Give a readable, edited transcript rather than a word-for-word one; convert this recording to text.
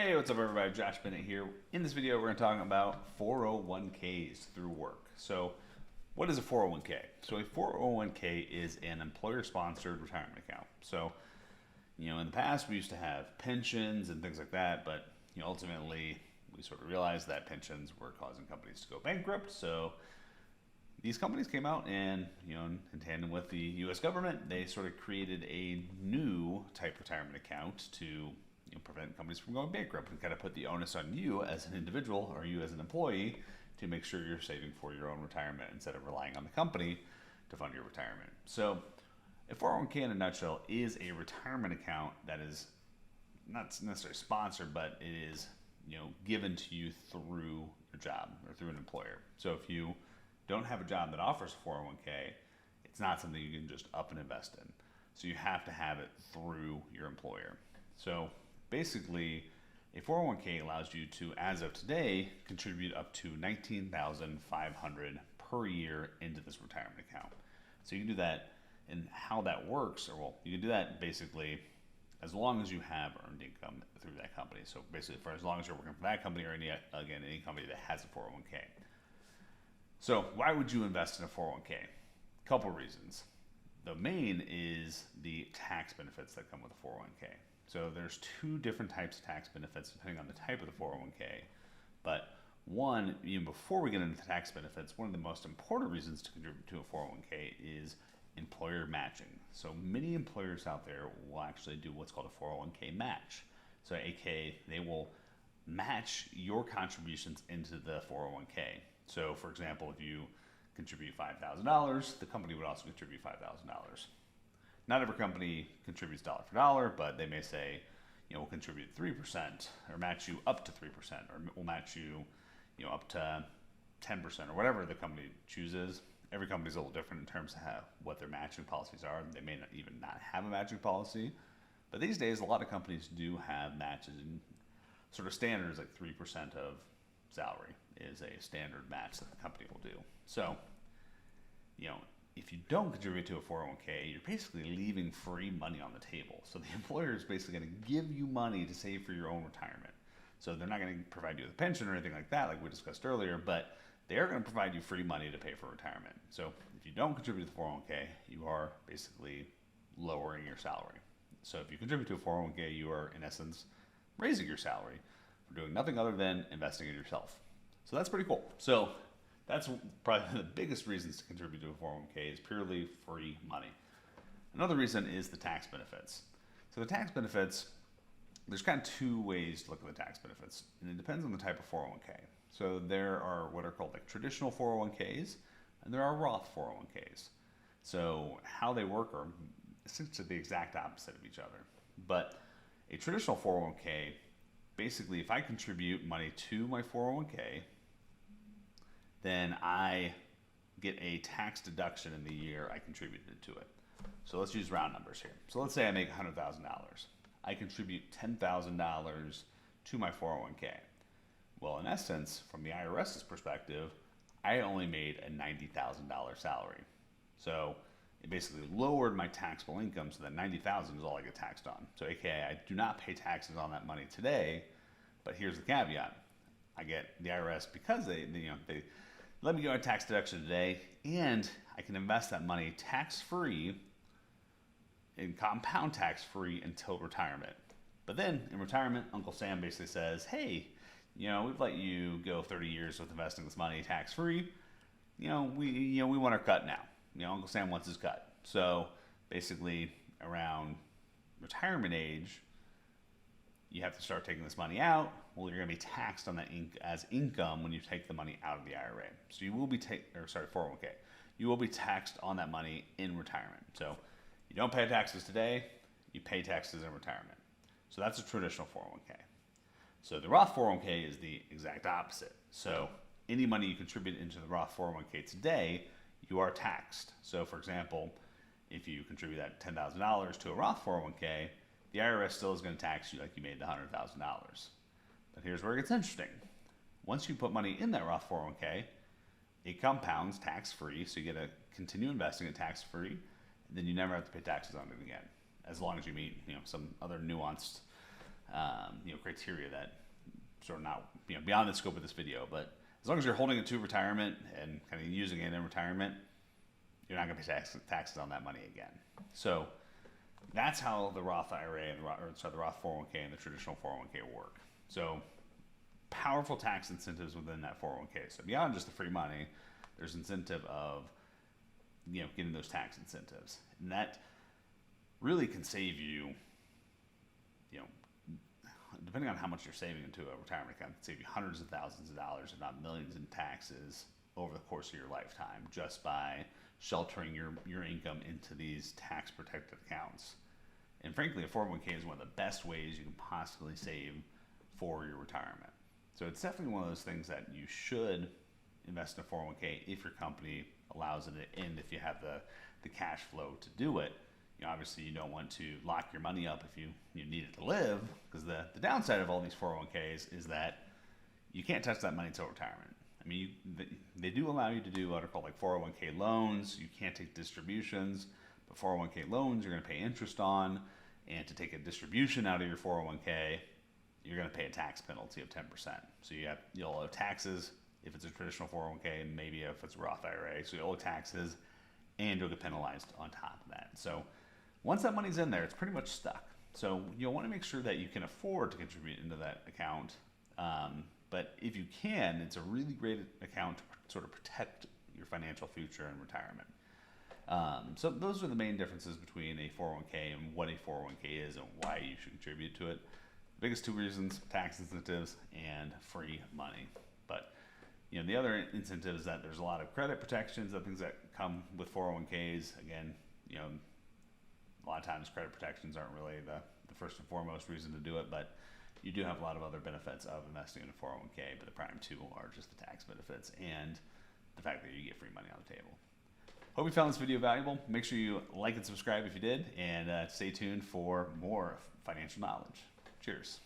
Hey, what's up everybody? Josh Bennett here. In this video, we're going to talk about 401ks through work. So, what is a 401k? So, a 401k is an employer-sponsored retirement account. So, in the past, we used to have pensions and things like that, but, ultimately, we sort of realized that pensions were causing companies to go bankrupt. So, these companies came out and, in tandem with the U.S. government, they sort of created a new type retirement account to prevent companies from going bankrupt and kind of put the onus on you as an individual or you as an employee to make sure you're saving for your own retirement instead of relying on the company to fund your retirement. So, a 401k in a nutshell is a retirement account that is not necessarily sponsored, but it is given to you through your job or through an employer. So if you don't have a job that offers a 401k, it's not something you can just up and invest in. So you have to have it through your employer. So basically, a 401k allows you to, as of today, contribute up to $19,500 per year into this retirement account. So you can do that, and how that works, you can do that basically as long as you have earned income through that company. So basically, for as long as you're working for that company or any company that has a 401k. So why would you invest in a 401k? Couple reasons. The main is the tax benefits that come with a 401k. So there's two different types of tax benefits depending on the type of the 401k. But one, even before we get into the tax benefits, one of the most important reasons to contribute to a 401k is employer matching. So many employers out there will actually do what's called a 401k match. So aka they will match your contributions into the 401k. So for example, if you contribute $5,000, the company would also contribute $5,000. Not every company contributes dollar for dollar, but they may say, we'll contribute 3% or match you up to 3% or we'll match you, up to 10% or whatever the company chooses. Every company is a little different in terms of what their matching policies are. They may not have a matching policy, but these days a lot of companies do have matches and sort of standards like 3% of salary is a standard match that the company will do. So, if you don't contribute to a 401k, you're basically leaving free money on the table. So the employer is basically going to give you money to save for your own retirement. So they're not going to provide you with a pension or anything like that, like we discussed earlier, but they are going to provide you free money to pay for retirement. So if you don't contribute to the 401k, you are basically lowering your salary. So if you contribute to a 401k, you are in essence raising your salary for doing nothing other than investing in yourself. So that's pretty cool. So that's probably the biggest reasons to contribute to a 401k is purely free money. Another reason is the tax benefits. So the tax benefits, there's kind of two ways to look at the tax benefits, and it depends on the type of 401k. So there are what are called like traditional 401ks, and there are Roth 401ks. So how they work are essentially the exact opposite of each other. But a traditional 401k, basically if I contribute money to my 401k, then I get a tax deduction in the year I contributed to it. So let's use round numbers here. So let's say I make $100,000. I contribute $10,000 to my 401k. Well, in essence, from the IRS's perspective, I only made a $90,000 salary. So it basically lowered my taxable income so that $90,000 is all I get taxed on. So aka I do not pay taxes on that money today, but here's the caveat. I get the IRS because they let me go on tax deduction today, and I can invest that money tax-free and compound tax-free until retirement. But then in retirement, Uncle Sam basically says, hey, we've let you go 30 years with investing this money tax-free. We want our cut now. Uncle Sam wants his cut. So basically around retirement age, you have to start taking this money out. Well, you're going to be taxed on that as income when you take the money out of the IRA. So you will be 401k. You will be taxed on that money in retirement. So you don't pay taxes today, you pay taxes in retirement. So that's a traditional 401k. So the Roth 401k is the exact opposite. So any money you contribute into the Roth 401k today, you are taxed. So for example, if you contribute that $10,000 to a Roth 401k, the IRS still is going to tax you like you made the $100,000. But here's where it gets interesting. Once you put money in that Roth 401k, it compounds tax-free, so you get to continue investing it tax-free, and then you never have to pay taxes on it again, as long as you meet some other nuanced criteria that sort of not, beyond the scope of this video. But as long as you're holding it to retirement and kind of using it in retirement, you're not going to pay taxes on that money again. So that's how the Roth IRA and the Roth 401k and the traditional 401k work. So powerful tax incentives within that 401k. So beyond just the free money, there's incentive of getting those tax incentives, and that really can save you, depending on how much you're saving into a retirement account, it can save you hundreds of thousands of dollars, if not millions, in taxes over the course of your lifetime, just by sheltering your income into these tax protected accounts. And frankly, a 401k is one of the best ways you can possibly save for your retirement. So it's definitely one of those things that you should invest in a 401k if your company allows it, and if you have the cash flow to do it. Obviously you don't want to lock your money up if you need it to live, because the downside of all these 401ks is that you can't touch that money until retirement. I mean, they do allow you to do what are called like 401k loans. You can't take distributions, but 401k loans you're going to pay interest on, and to take a distribution out of your 401k, you're going to pay a tax penalty of 10%. So you'll owe taxes if it's a traditional 401k, maybe if it's a Roth IRA. So you'll owe taxes, and you'll get penalized on top of that. So once that money's in there, it's pretty much stuck. So you'll want to make sure that you can afford to contribute into that account. But if you can, it's a really great account to sort of protect your financial future in retirement. So those are the main differences between a 401k and what a 401k is and why you should contribute to it. The biggest two reasons: tax incentives and free money. But the other incentive is that there's a lot of credit protections, the things that come with 401ks. Again, a lot of times credit protections aren't really the first and foremost reason to do it, but you do have a lot of other benefits of investing in a 401k, but the prime two are just the tax benefits and the fact that you get free money on the table. Hope you found this video valuable. Make sure you like and subscribe if you did, and stay tuned for more financial knowledge. Cheers.